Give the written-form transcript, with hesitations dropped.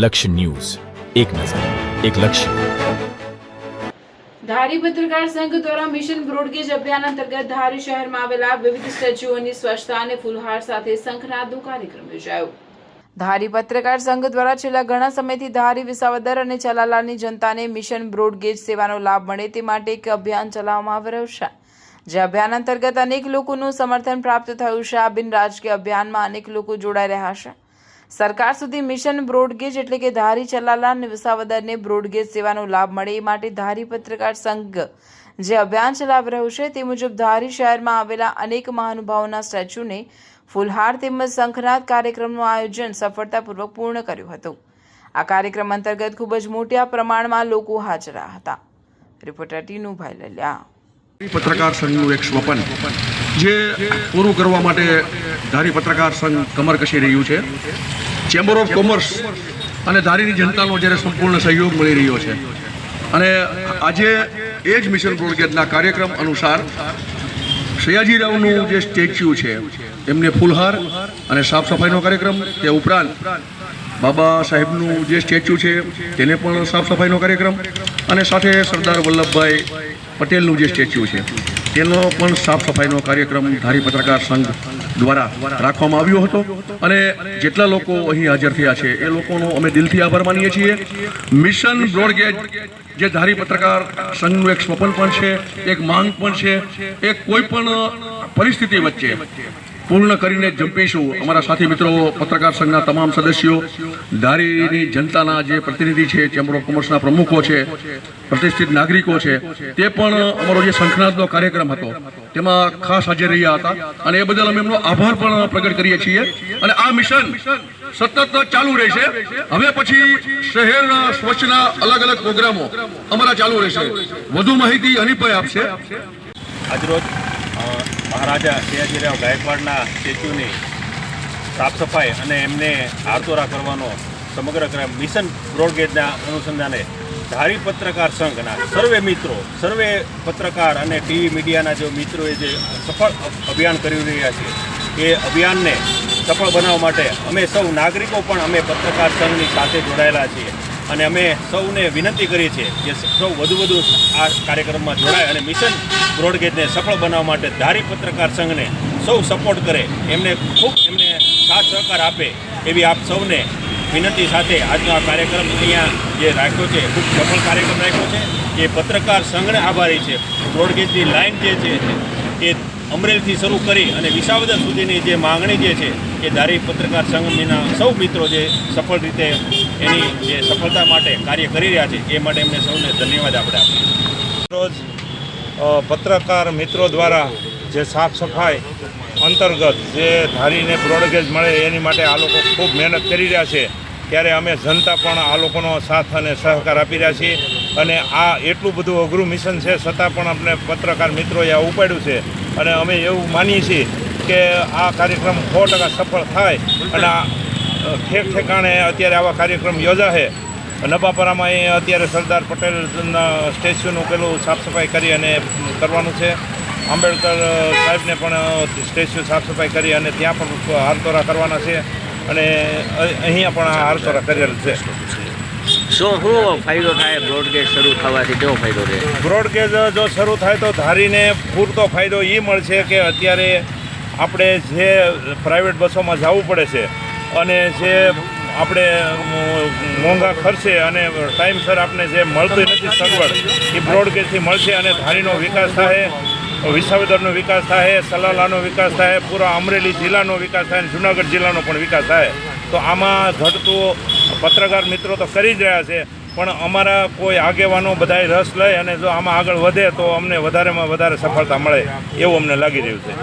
લક્ષ્ય ન્યૂઝ, એક નજર, એક લક્ષ્ય. ધારી પત્રકાર સંઘ દ્વારા મિશન બ્રોડગેજ અભિયાન અંતર્ગત ધારી શહેરમાં આવેલા વિવિધ સ્ટેચ્યુઓની સ્વચ્છતા અને ફૂલહાર સાથે શંખનાદનો કાર્યક્રમ યોજાયો. ધારી પત્રકાર સંઘ દ્વારા છેલ્લા ઘણા સમયથી ધારી, વિસાવદર અને ચલાલાની જનતાને મિશન બ્રોડગેજ સેવાનો લાભ મળે તે માટે એક અભિયાન ચલાવવામાં આવી રહ્યું છે, જે અભિયાન અંતર્ગત અનેક લોકોનું સમર્થન પ્રાપ્ત થયું છે. આ બિન રાજકીય અભિયાનમાં અનેક લોકો જોડાઈ રહ્યા છે. સરકાર સુધી મિશન બ્રોડગેજ એટલે કે ધારી, ચલાલા અને વિસાવદરને બ્રોડગેજ સેવાનો લાભ મળે એ માટે ધારી પત્રકાર સંઘ જે અભિયાન ચલાવી રહ્યું છે તે મુજબ ધારી શહેરમાં આવેલા અનેક મહાનુભાવોના સ્ટેચ્યુને ફૂલહાર તેમજ શંખનાદ કાર્યક્રમનું આયોજન સફળતાપૂર્વક પૂર્ણ કર્યું હતું. આ કાર્યક્રમ અંતર્ગત ખૂબ જ મોટા પ્રમાણમાં લોકો હાજર હતા. રિપોર્ટર ટીનુભાઈ લલ્યા. પત્રકાર સંઘનું એક સ્વપ્ન જે પૂરું કરવા માટે ધારી પત્રકાર સંઘ કમર કસી રહ્યું છે. ચેમ્બર ઓફ કોમર્સ અને ધારીની જનતાનો જ્યારે સંપૂર્ણ સહયોગ મળી રહ્યો છે અને આજે એ જ મિશન બ્રોડગેજના કાર્યક્રમ અનુસાર સયાજીરાવનું જે સ્ટેચ્યુ છે એમને ફૂલહાર અને સાફ સફાઈનો કાર્યક્રમ, તે ઉપરાંત બાબા સાહેબનું જે સ્ટેચ્યુ છે તેને પણ સાફ સફાઈનો કાર્યક્રમ અને સાથે સરદાર વલ્લભભાઈ પટેલનું જે સ્ટેચ્યુ છે તેનો પણ સાફ સફાઈનો કાર્યક્રમ ધારી પત્રકાર સંઘ દ્વારા રાખવામાં આવ્યો હતો. અને જેટલા લોકો અહીં હાજર થયા છે એ લોકોનો અમે દિલથી આભાર માનીએ છીએ. મિશન બ્રોડગેજ જે ધારી પત્રકાર સંઘનું એક સ્વપ્ન પણ છે, એક માંગ પણ છે, એક કોઈ પણ પરિસ્થિતિ વચ્ચે પૂર્ણ કરીને જંપીશું. અમારા સાથી મિત્રો, પત્રકાર સંઘના તમામ સદસ્યો, ધારીની જનતાના જે પ્રતિનિધિ છે, ચેમ્બર ઓફ કોમર્સના પ્રમુખો છે, પ્રતિષ્ઠિત નાગરિકો છે, તે પણ અમારો જે શંખનાદનો કાર્યક્રમ હતો તેમાં ખાસ હાજર રહ્યા હતા અને એ બદલ અમે એમનો આભાર પણ પ્રગટ કરીએ છીએ. અને આ મિશન સતત ચાલુ રહેશે. હવે પછી શહેરના સ્વચ્છના અલગ અલગ પ્રોગ્રામો અમારા ચાલુ રહેશે. વધુ માહિતી અનિભાઈ આપશે. આજરોજ મહારાજા સયાજીરાવ ગાયકવાડના સ્ટેચ્યુની સાફ સફાઈ અને એમને હારતોરા કરવાનો સમગ્ર મિશન બ્રોડગેજના અનુસંધાને ધારી પત્રકાર સંઘના સર્વે મિત્રો, સર્વે પત્રકાર અને ટીવી મીડિયાના જે મિત્રોએ જે સફળ અભિયાન કરી રહ્યા છે એ અભિયાનને સફળ બનાવવા માટે અમે સૌ નાગરિકો પણ અમે પત્રકાર સંઘની સાથે જોડાયેલા છીએ અને અમે સૌને વિનંતી કરી છે કે સૌ વધુ આ કાર્યક્રમમાં જોડાય અને મિશન બ્રોડગેજને સફળ બનાવવા માટે ધારી પત્રકાર સંઘને સૌ સપોર્ટ કરે, એમને સાથ સહકાર આપે એવી આપ સૌને વિનંતી સાથે આજનો આ કાર્યક્રમ અહીંયા જે રાખ્યો છે ખૂબ સફળ કાર્યક્રમ રાખ્યો છે. એ પત્રકાર સંઘને આભારી છે. બ્રોડગેજની લાઇન જે છે એ અમરેલીથી શરૂ કરી અને વિસાવદર સુધીની જે માંગણી જે છે એ ધારી પત્રકાર સંઘના સૌ મિત્રો જે સફળ રીતે એની જે સફળતા માટે કાર્ય કરી રહ્યા છે એ માટે એમને સૌને ધન્યવાદ આપણે આપીએ. રોજ પત્રકાર મિત્રો દ્વારા જે સાફ સફાઈ અંતર્ગત જે ધારીને બ્રોડગેજ મળે એની માટે આ લોકો ખૂબ મહેનત કરી રહ્યા છે, ત્યારે અમે જનતા પણ આ લોકોનો સાથ અને સહકાર આપી રહ્યા છીએ. અને આ એટલું બધું અઘરું મિશન છે છતાં પણ આપણે પત્રકાર મિત્રોએ આ ઉપાડ્યું છે અને અમે એવું માનીએ છીએ કે આ કાર્યક્રમ 100% સફળ થાય અને આ ઠેક ઠેકાણે અત્યારે આવા કાર્યક્રમ યોજાશે. નબાપરામાં એ અત્યારે સરદાર પટેલના સ્ટેચ્યુનું પેલું સાફ સફાઈ કરી અને કરવાનું છે. આંબેડકર સાહેબને પણ સ્ટેચ્યુ સાફ સફાઈ કરી અને ત્યાં પણ હારતોરા કરવાના છે અને અહીંયા પણ આ હારતોરા કરેલ છે. શું ફાયદો થાય બ્રોડગેજ શરૂ થવાથી? કેવો ફાયદો રહે? બ્રોડગેજ જો શરૂ થાય તો ધારીને પૂરતો ફાયદો એ મળશે કે અત્યારે આપણે જે પ્રાઇવેટ બસોમાં જવું પડે છે અને જે આપણે મોંઘા ખર્ચે અને ટાઈમસર આપણે જે મળતી નથી સગવડ એ બ્રોડગેજથી મળશે અને ધારીનો વિકાસ થાય, વિસાવદરનો વિકાસ થાય, સલાલાનો વિકાસ થાય, પૂરા અમરેલી જિલ્લાનો વિકાસ થાય અને જૂનાગઢ જિલ્લાનો પણ વિકાસ થાય. તો આમાં ઘટતું પત્રકાર મિત્રો તો કરી જ રહ્યા છે, પણ અમારા કોઈ આગેવાનો બધાય રસ લઈ અને જો આમાં આગળ વધે તો અમને વધારેમાં વધારે સફળતા મળે એવું અમને લાગી રહ્યું છે.